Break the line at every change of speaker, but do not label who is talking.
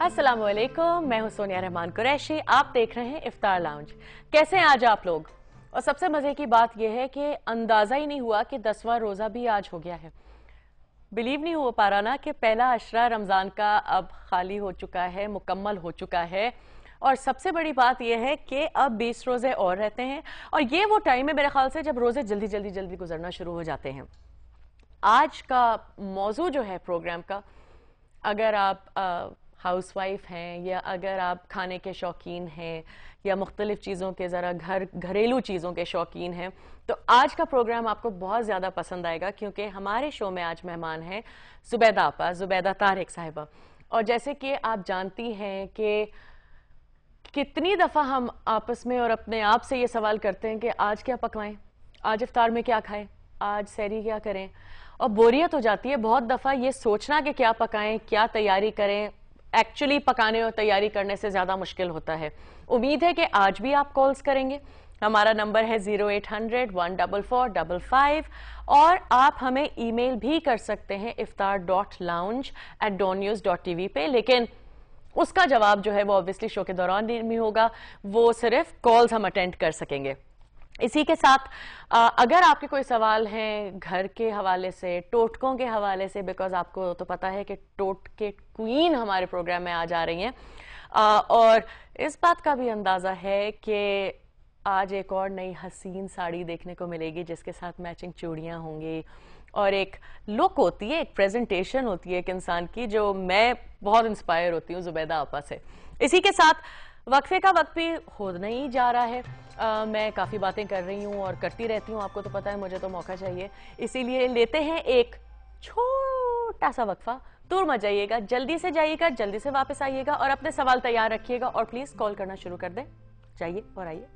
अस्सलाम वालेकुम, मैं हूं सोनिया रहमान कुरैशी। आप देख रहे हैं इफ्तार लाउंज। कैसे हैं आज आप लोग? और सबसे मजे की बात यह है कि अंदाजा ही नहीं हुआ कि 10वां रोजा भी आज हो गया है। बिलीव नहीं हो पा रहा ना कि पहला अशरा रमजान का अब खाली हो चुका है, मुकम्मल हो चुका है। और सबसे बड़ी बात यह है कि अब 20 रोजे और रहते हैं और ये वो टाइम है मेरे ख्याल से जब रोजे जल्दी जल्दी जल्दी गुजरना शुरू हो जाते हैं। आज का मौजू जो है प्रोग्राम का, अगर आप हाउसवाइफ हैं या अगर आप खाने के शौकीन हैं या मुख्तलिफ चीज़ों के ज़रा घरेलू चीज़ों के शौकीन हैं, तो आज का प्रोग्राम आपको बहुत ज़्यादा पसंद आएगा क्योंकि हमारे शो में आज मेहमान हैं जुबैदा आपा, जुबैदा तारिक साहिबा। और जैसे कि आप जानती हैं कि कितनी दफ़ा हम आपस में और अपने आप से ये सवाल करते हैं कि आज क्या पकवाएं, आज इफ्तार में क्या खाएं, आज सहरी क्या करें, और बोरियत हो जाती है बहुत दफ़ा ये सोचना कि क्या पकाएं, क्या तैयारी करें। एक्चुअली पकाने और तैयारी करने से ज़्यादा मुश्किल होता है। उम्मीद है कि आज भी आप कॉल्स करेंगे। हमारा नंबर है 0800-144-55 और आप हमें ईमेल भी कर सकते हैं iftar.lounge@dawnnews.tv पे, लेकिन उसका जवाब जो है वो ऑब्वियसली शो के दौरान नहीं होगा, वो सिर्फ कॉल्स हम अटेंड कर सकेंगे। इसी के साथ अगर आपके कोई सवाल हैं घर के हवाले से, टोटकों के हवाले से, बिकॉज आपको तो पता है कि टोटके क्वीन हमारे प्रोग्राम में आज आ रही हैं, और इस बात का भी अंदाज़ा है कि आज एक और नई हसीन साड़ी देखने को मिलेगी जिसके साथ मैचिंग चूड़ियाँ होंगी और एक लुक होती है, एक प्रेजेंटेशन होती है एक इंसान की, जो मैं बहुत इंस्पायर होती हूँ जुबैदा आपा से। इसी के साथ वक्फे का वक्त भी हो नहीं जा रहा है। मैं काफ़ी बातें कर रही हूँ और करती रहती हूँ, आपको तो पता है, मुझे तो मौका चाहिए, इसीलिए लेते हैं एक छोटा सा वक्फा। दूर मत जाइएगा, जल्दी से जाइएगा, जल्दी से वापस आइएगा और अपने सवाल तैयार रखिएगा और प्लीज़ कॉल करना शुरू कर दें। जाइए और आइए।